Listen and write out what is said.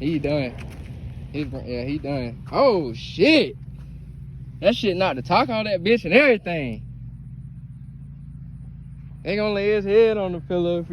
He done. Yeah, he done. Oh shit! That shit knocked the talk out of that bitch and everything. They gonna lay his head on the pillow if